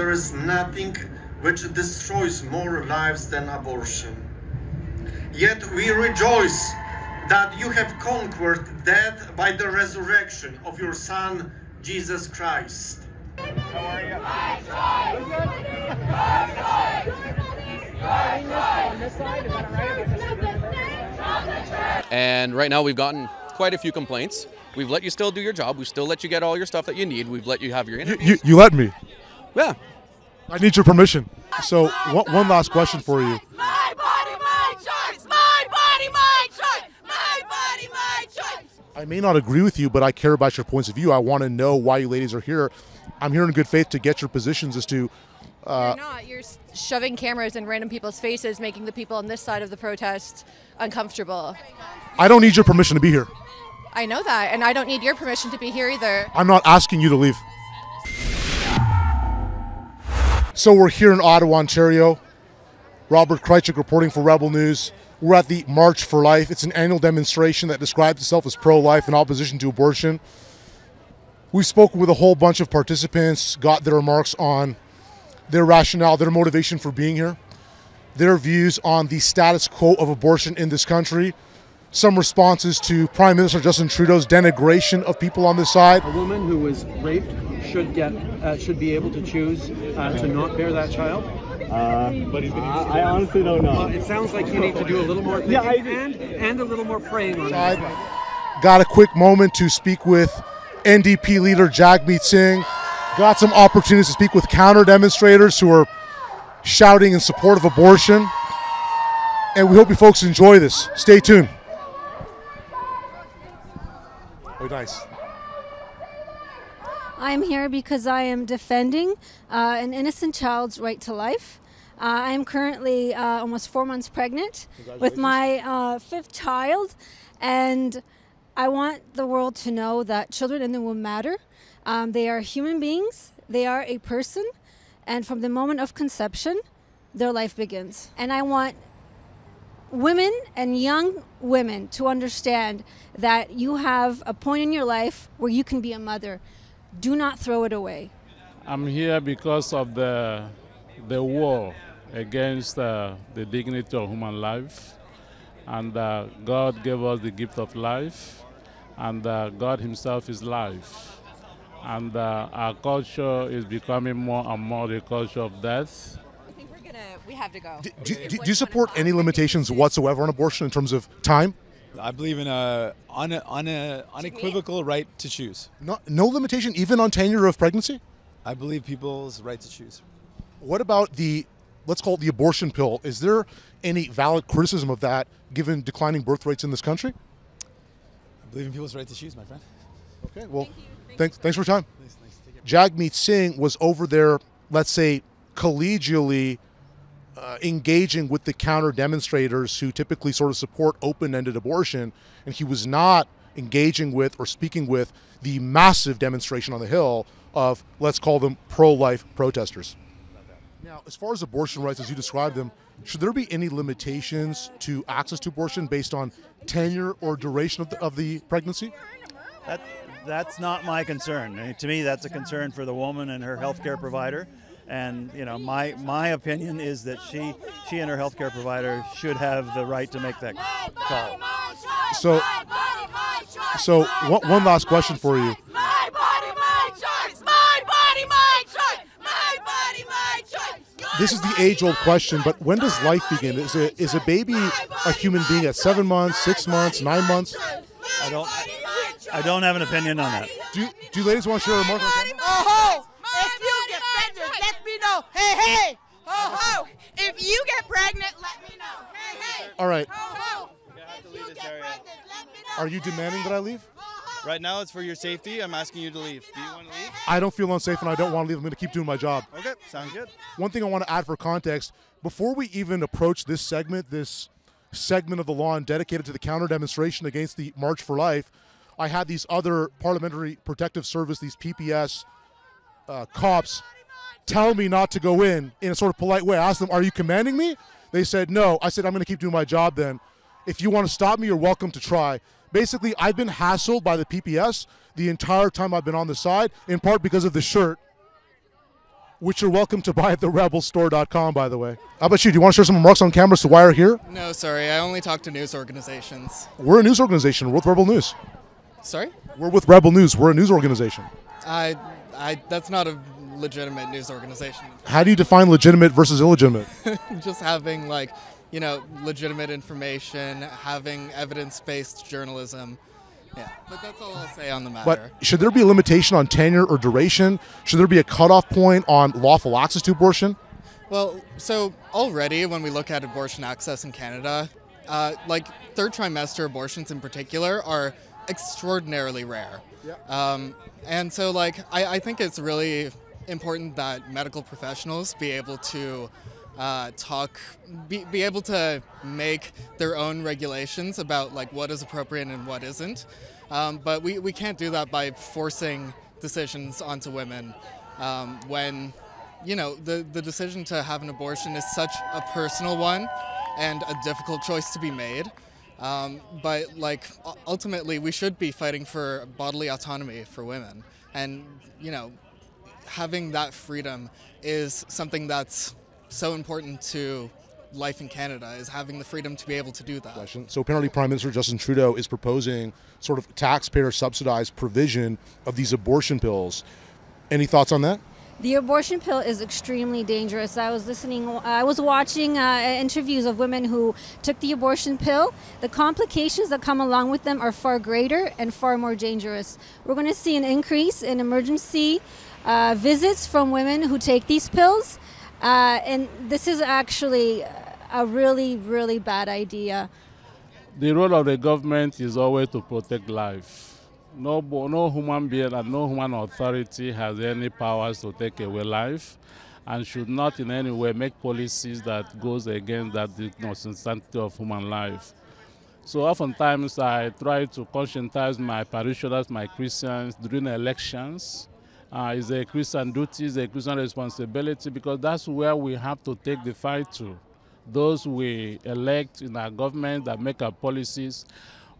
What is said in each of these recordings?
there is nothing which destroys more lives than abortion. Yet we rejoice that you have conquered death by the resurrection of your Son, Jesus Christ. How are you? And right now we've gotten quite a few complaints. We've let you still do your job. We've still let you get all your stuff that you need. We've let you have your interviews. You let me. Yeah. I need your permission. So one last question for you. My body, my choice. My body, my choice. My body, my choice. I may not agree with you, but I care about your points of view. I want to know why you ladies are here. I'm here in good faith to get your positions as to... You're not. You're shoving cameras in random people's faces, making the people on this side of the protest uncomfortable. I don't need your permission to be here. I know that, and I don't need your permission to be here either. I'm not asking you to leave. So we're here in Ottawa, Ontario. Robert Kraychik reporting for Rebel News. We're at the March for Life. It's an annual demonstration that describes itself as pro-life in opposition to abortion. We spoke with a whole bunch of participants, got their remarks on their rationale, their motivation for being here, their views on the status quo of abortion in this country, some responses to Prime Minister Justin Trudeau's denigration of people on this side. A woman who was raped should be able to choose to not bear that child. I honestly don't know. It sounds like you need to do a little more thinking and a little more praying on that. Got a quick moment to speak with NDP leader Jagmeet Singh. Got some opportunities to speak with counter-demonstrators who are shouting in support of abortion. And we hope you folks enjoy this. Stay tuned. Oh, nice. I am here because I am defending an innocent child's right to life. I am currently almost 4 months pregnant with my fifth child, and I want the world to know that children in the womb matter. They are human beings, they are a person, and from the moment of conception, their life begins. And I want women and young women to understand that you have a point in your life where you can be a mother. Do not throw it away. I'm here because of the war against the dignity of human life. And God gave us the gift of life, and God himself is life. And our culture is becoming more and more the culture of death. I think we have to go. Do you support any limitations whatsoever on abortion in terms of time? I believe in an unequivocal right to choose. No limitation even on tenure of pregnancy? I believe people's right to choose. What about let's call it the abortion pill? Is there any valid criticism of that given declining birth rates in this country? I believe in people's right to choose, my friend. Okay, well, thanks for your time. Nice. Jagmeet Singh was over there, let's say, collegially engaging with the counter-demonstrators who typically sort of support open-ended abortion, and he was not engaging with or speaking with the massive demonstration on the Hill of, let's call them, pro-life protesters. Now, as far as abortion rights, as you described them, should there be any limitations to access to abortion based on tenure or duration of the pregnancy? That's not my concern. I mean, to me, that's a concern for the woman and her healthcare provider. And you know, my opinion is that she and her healthcare provider should have the right to make that call. So one last question for you. My body, my choice. My body, my choice. My body, my choice. This is the age-old question, but when does life begin? Is a baby a human being at 7 months, 6 months, 9 months? I don't have an opinion on that. Do you ladies want to share a remark? Oh, if you get pregnant, let me know. Hey. Oh, if you get pregnant, let me know. Hey. All right. Oh, if you get pregnant, let me know. Are you demanding that I leave? Right now, it's for your safety. I'm asking you to leave. Do you want to leave? I don't feel unsafe and I don't want to leave. I'm going to keep doing my job. Okay, sounds good. One thing I want to add for context, before we even approach this segment of the lawn dedicated to the counter-demonstration against the March for Life, I had these other Parliamentary Protective Service, these PPS cops, tell me not to go in a sort of polite way. I asked them, are you commanding me? They said, no. I said, I'm going to keep doing my job then. If you want to stop me, you're welcome to try. Basically, I've been hassled by the PPS the entire time I've been on the side, in part because of the shirt. which you're welcome to buy at therebelstore.com, by the way. How about you? Do you want to share some remarks on camera as to why you're here? No, sorry. I only talk to news organizations. We're a news organization. We're with Rebel News. Sorry? We're with Rebel News. We're a news organization. That's not a legitimate news organization. How do you define legitimate versus illegitimate? Just having, like, you know, legitimate information, having evidence-based journalism. Yeah, but that's all I'll say on the matter. But should there be a limitation on tenure or duration? Should there be a cutoff point on lawful access to abortion? Well, so already when we look at abortion access in Canada, like third trimester abortions in particular are extraordinarily rare. And so, like, I think it's really important that medical professionals be able to be able to make their own regulations about, like, what is appropriate and what isn't. But we can't do that by forcing decisions onto women when, you know, the decision to have an abortion is such a personal one and a difficult choice to be made. But, like, ultimately we should be fighting for bodily autonomy for women. And, you know, having that freedom is something that's so important to life in Canada, is having the freedom to be able to do that. So apparently Prime Minister Justin Trudeau is proposing sort of taxpayer subsidized provision of these abortion pills. Any thoughts on that? The abortion pill is extremely dangerous. I was watching interviews of women who took the abortion pill. The complications that come along with them are far greater and far more dangerous. We're going to see an increase in emergency visits from women who take these pills. And this is actually a really, really bad idea. The role of the government is always to protect life. No human being and no human authority has any powers to take away life, and should not in any way make policies that goes against that sanctity of human life. So oftentimes I try to conscientize my parishioners, my Christians, during elections. It's a Christian duty, it's a Christian responsibility, because that's where we have to take the fight to. Those we elect in our government that make our policies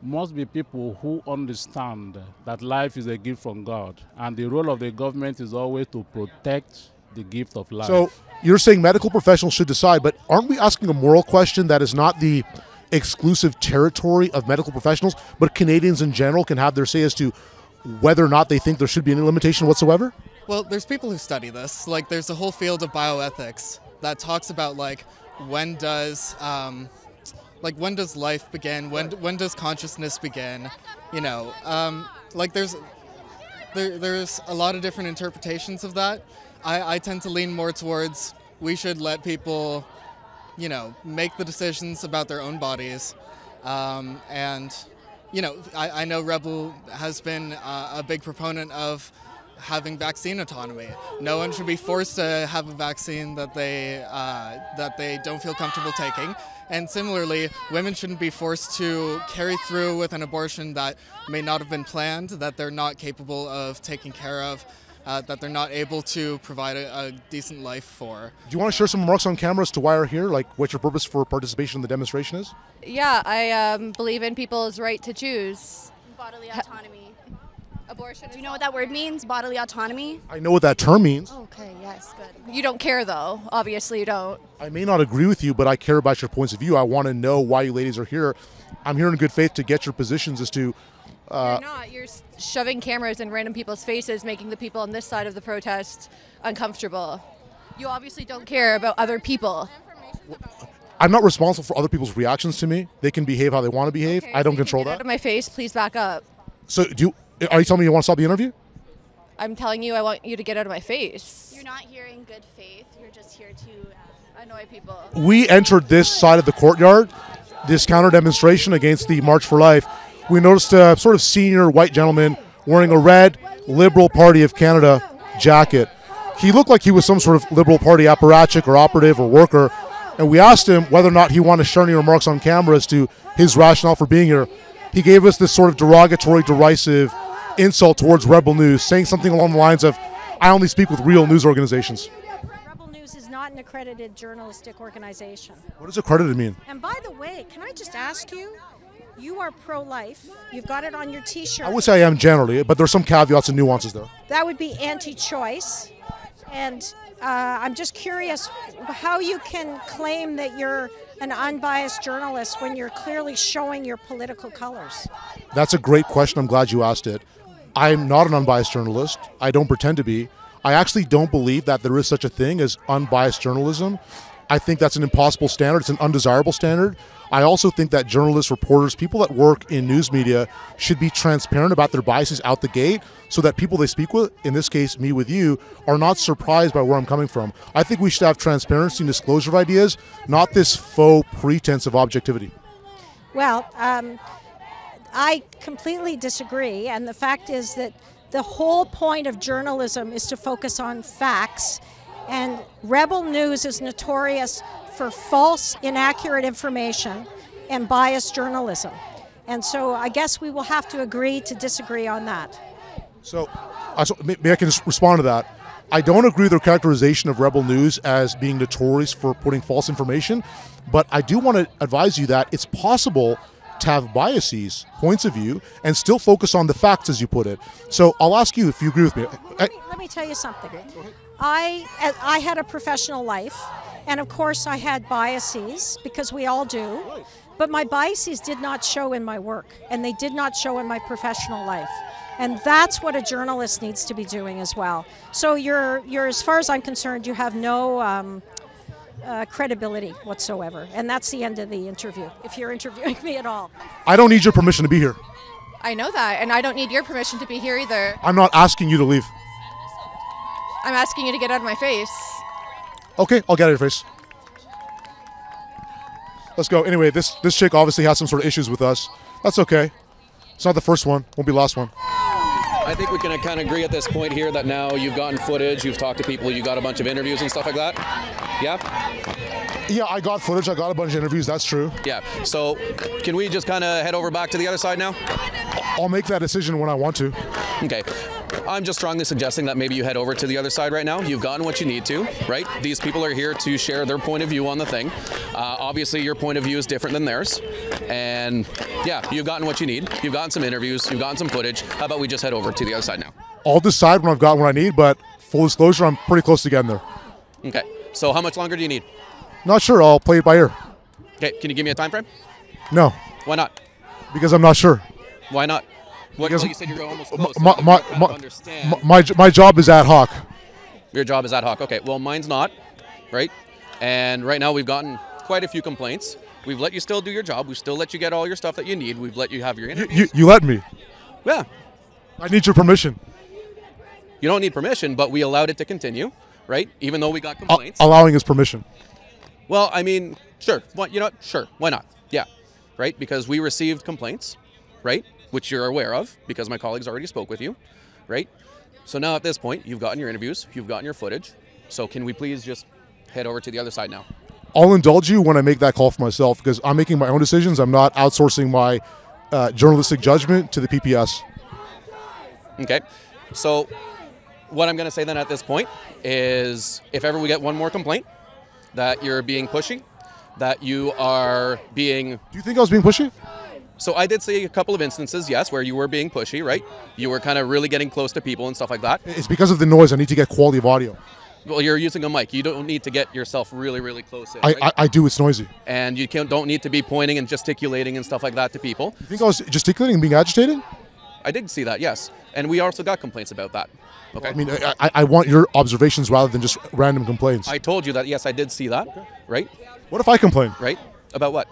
must be people who understand that life is a gift from God, and the role of the government is always to protect the gift of life. So you're saying medical professionals should decide, but aren't we asking a moral question that is not the exclusive territory of medical professionals, but Canadians in general can have their say as to whether or not they think there should be any limitation whatsoever? Well, there's people who study this. Like, there's a whole field of bioethics that talks about, like, when does life begin? When does consciousness begin? You know, like, there's a lot of different interpretations of that. I tend to lean more towards we should let people, you know, make the decisions about their own bodies, and, you know, I know Rebel has been a big proponent of having vaccine autonomy. No one should be forced to have a vaccine that they don't feel comfortable taking. And similarly, women shouldn't be forced to carry through with an abortion that may not have been planned, that they're not capable of taking care of, that they're not able to provide a decent life for. Do you want to share some remarks on camera as to why you're here? Like, what your purpose for participation in the demonstration is? Yeah, I believe in people's right to choose. Bodily autonomy. Abortion. Do you know what that word means? Bodily autonomy? I know what that term means. Okay, yes, good. You don't care, though. Obviously, you don't. I may not agree with you, but I care about your points of view. I want to know why you ladies are here. I'm here in good faith to get your positions as to... You're not. You're shoving cameras in random people's faces, making the people on this side of the protest uncomfortable. You obviously don't care about other people. I'm not responsible for other people's reactions to me. They can behave how they want to behave. Okay, I don't so you control can get that. Out of my face, please back up. So are you telling me you want to stop the interview? I'm telling you, I want you to get out of my face. You're not here in good faith. You're just here to annoy people. We entered this side of the courtyard, this counter-demonstration against the March for Life. We noticed a sort of senior white gentleman wearing a red Liberal Party of Canada jacket. He looked like he was some sort of Liberal Party apparatchik or operative or worker, and we asked him whether or not he wanted to share any remarks on camera as to his rationale for being here. He gave us this sort of derogatory, derisive insult towards Rebel News, saying something along the lines of, I only speak with real news organizations. Rebel News is not an accredited journalistic organization. What does accredited mean? And by the way, can I just ask you, you are pro-life. You've got it on your T-shirt. I would say I am generally, but there's some caveats and nuances there. That would be anti-choice. And I'm just curious how you can claim that you're an unbiased journalist when you're clearly showing your political colors. That's a great question. I'm glad you asked it. I'm not an unbiased journalist. I don't pretend to be. I actually don't believe that there is such a thing as unbiased journalism. I think that's an impossible standard. It's an undesirable standard. I also think that journalists, reporters, people that work in news media should be transparent about their biases out the gate so that people they speak with, in this case, me with you, are not surprised by where I'm coming from. I think we should have transparency and disclosure of ideas, not this faux pretense of objectivity. Well, I completely disagree. And the fact is that the whole point of journalism is to focus on facts. And Rebel News is notorious for false, inaccurate information and biased journalism. And so I guess we will have to agree to disagree on that. So maybe I can just respond to that. I don't agree with their characterization of Rebel News as being notorious for putting false information, but I do want to advise you that it's possible to have biases, points of view, and still focus on the facts, as you put it. So I'll ask you if you agree with me. Let me tell you something. I had a professional life, and of course I had biases, because we all do, but my biases did not show in my work, and they did not show in my professional life. And that's what a journalist needs to be doing as well. So you're as far as I'm concerned, you have no credibility whatsoever. And that's the end of the interview, if you're interviewing me at all. I don't need your permission to be here. I know that, and I don't need your permission to be here either. I'm not asking you to leave. I'm asking you to get out of my face. Okay, I'll get out of your face. Let's go. Anyway, this chick obviously has some sort of issues with us. That's okay. It's not the first one. Won't be the last one. I think we can kind of agree at this point here that now you've gotten footage, you've talked to people, you got a bunch of interviews and stuff like that. Yeah? Yeah, I got footage. I got a bunch of interviews. That's true. Yeah. So can we just kind of head over back to the other side now? I'll make that decision when I want to. Okay. I'm just strongly suggesting that maybe you head over to the other side right now. You've gotten what you need to, right? These people are here to share their point of view on the thing. Obviously, your point of view is different than theirs. And yeah, you've gotten what you need. You've gotten some interviews. You've gotten some footage. How about we just head over to the other side now? I'll decide when I've got what I need, but full disclosure, I'm pretty close to getting there. Okay. So how much longer do you need? Not sure. I'll play it by ear. Okay. Can you give me a time frame? No. Why not? Because I'm not sure. Why not? Well, you said you're almost close. My job is ad hoc. Your job is ad hoc. Okay. Well, mine's not, right? And right now we've gotten quite a few complaints. We've let you still do your job. We've still let you get all your stuff that you need. We've let you have your interviews. You let me. Yeah. I need your permission. You don't need permission, but we allowed it to continue, right? Even though we got complaints. Allowing is permission. Well, I mean, sure. Well, you know what? Sure. Why not? Yeah. Right? Because we received complaints, right? Which you're aware of because my colleagues already spoke with you, right? So now at this point, you've gotten your interviews, you've gotten your footage. So can we please just head over to the other side now? I'll indulge you when I make that call for myself because I'm making my own decisions. I'm not outsourcing my journalistic judgment to the PPS. Okay. So what I'm going to say then at this point is if ever we get one more complaint that you're being pushy, that you are being... Do you think I was being pushy? So I did see a couple of instances, yes, where you were being pushy, right? You were kind of really getting close to people and stuff like that. It's because of the noise. I need to get quality of audio. Well, you're using a mic. You don't need to get yourself really, really close in, right? I do. It's noisy. And you don't need to be pointing and gesticulating and stuff like that to people. You think I was gesticulating and being agitated? I did see that, yes. And we also got complaints about that. Okay. I mean, I want your observations rather than just random complaints. I told you that, yes, I did see that, right? What if I complain? Right? About what?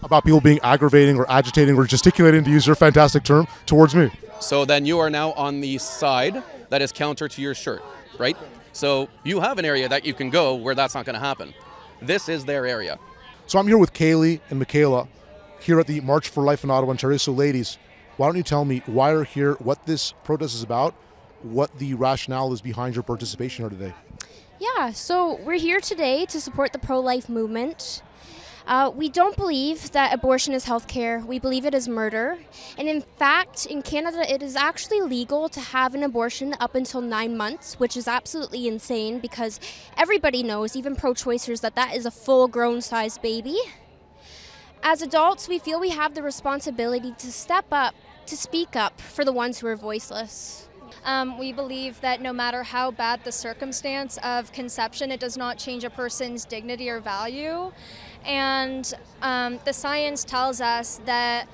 About people being aggravating or agitating or gesticulating, to use your fantastic term, towards me. So then you are now on the side that is counter to your shirt, right? So you have an area that you can go where that's not going to happen. This is their area. So I'm here with Kaylee and Michaela here at the March for Life in Ottawa, Ontario. So ladies, why don't you tell me why you're here, what this protest is about, what the rationale is behind your participation here today? Yeah, so we're here today to support the pro-life movement. We don't believe that abortion is healthcare. We believe it is murder. And in fact, in Canada, it is actually legal to have an abortion up until 9 months, which is absolutely insane because everybody knows, even pro-choicers, that that is a full-grown sized baby. As adults, we feel we have the responsibility to step up, to speak up for the ones who are voiceless. We believe that no matter how bad the circumstance of conception, it does not change a person's dignity or value. And the science tells us that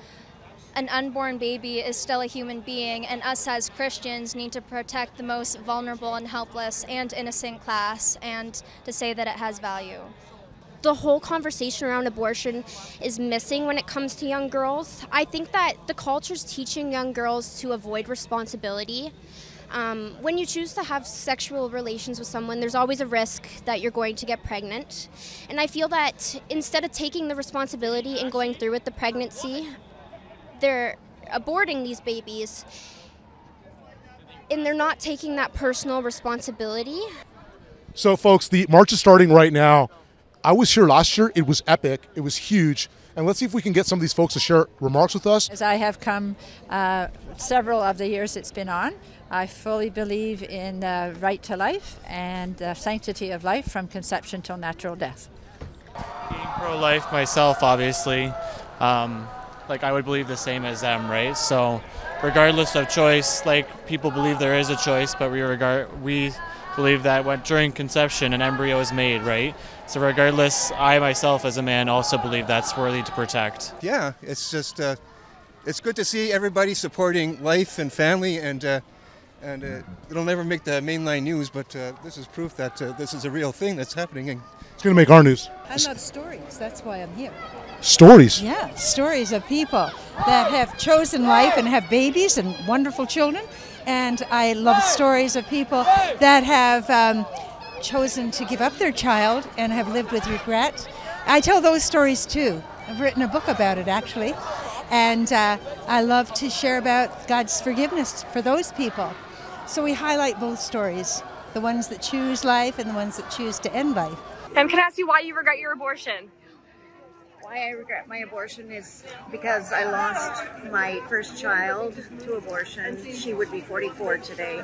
an unborn baby is still a human being, and us as Christians need to protect the most vulnerable and helpless and innocent class, and to say that it has value. The whole conversation around abortion is missing when it comes to young girls. I think that the culture's teaching young girls to avoid responsibility. When you choose to have sexual relations with someone, there's always a risk that you're going to get pregnant. And I feel that instead of taking the responsibility and going through with the pregnancy, they're aborting these babies, and they're not taking that personal responsibility. So folks, the march is starting right now. I was here last year. It was epic. It was huge. And let's see if we can get some of these folks to share remarks with us. As I have come several of the years it's been on, I fully believe in the right to life and the sanctity of life from conception till natural death. Being pro-life myself, obviously, like I would believe the same as them, right? So regardless of choice, like people believe there is a choice, but we believe that during conception an embryo is made, right? So regardless, I myself as a man also believe that's worthy to protect. Yeah, it's just, it's good to see everybody supporting life and family, and it'll never make the mainline news, but this is proof that this is a real thing that's happening. And it's going to make our news. I love stories, that's why I'm here. Stories? Yeah, stories of people that have chosen life and have babies and wonderful children. And I love stories of people that have chosen to give up their child and have lived with regret. I tell those stories too. I've written a book about it actually. And I love to share about God's forgiveness for those people. So we highlight both stories, the ones that choose life and the ones that choose to end life. Can I ask you why you regret your abortion? Why I regret my abortion is because I lost my first child to abortion. She would be 44 today.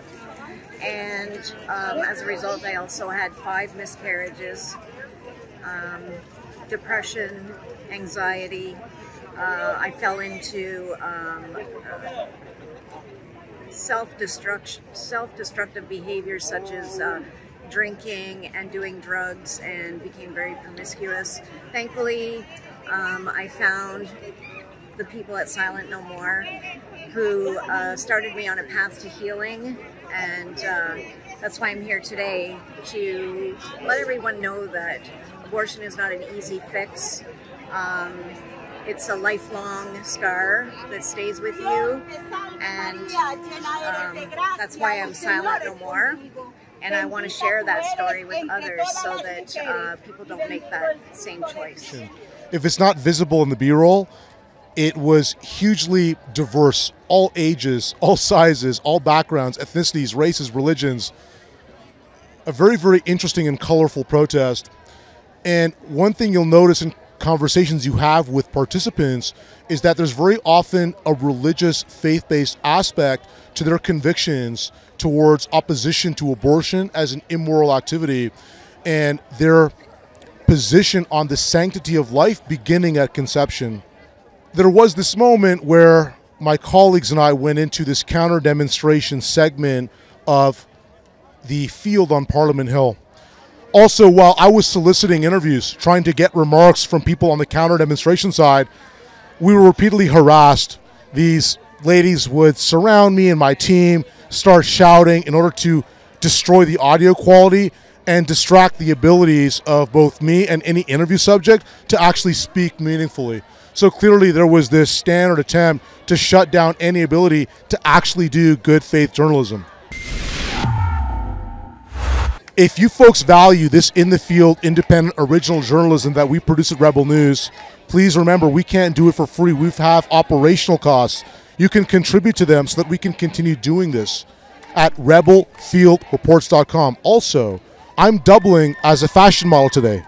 And as a result, I also had 5 miscarriages, depression, anxiety. I fell into self-destructive behaviors such as drinking and doing drugs, and became very promiscuous. Thankfully, I found the people at Silent No More who started me on a path to healing, and that's why I'm here today, to let everyone know that abortion is not an easy fix. It's a lifelong scar that stays with you, and that's why I'm Silent No More. And I want to share that story with others so that people don't make that same choice. If it's not visible in the B-roll, it was hugely diverse, all ages, all sizes, all backgrounds, ethnicities, races, religions. A very, very interesting and colorful protest. And one thing you'll notice in conversations you have with participants is that there's very often a religious, faith-based aspect to their convictions towards opposition to abortion as an immoral activity, and their position on the sanctity of life beginning at conception. There was this moment where my colleagues and I went into this counter-demonstration segment of the field on Parliament Hill. Also, while I was soliciting interviews, trying to get remarks from people on the counter-demonstration side, we were repeatedly harassed. These ladies would surround me and my team, start shouting in order to destroy the audio quality and distract the abilities of both me and any interview subject to actually speak meaningfully. So clearly there was this standard attempt to shut down any ability to actually do good faith journalism. If you folks value this in-the-field, independent, original journalism that we produce at Rebel News, please remember we can't do it for free. We have operational costs. You can contribute to them so that we can continue doing this at rebelfieldreports.com. Also, I'm doubling as a fashion model today.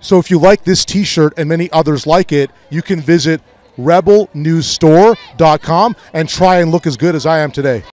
So if you like this t-shirt and many others like it, you can visit rebelnewsstore.com and try and look as good as I am today.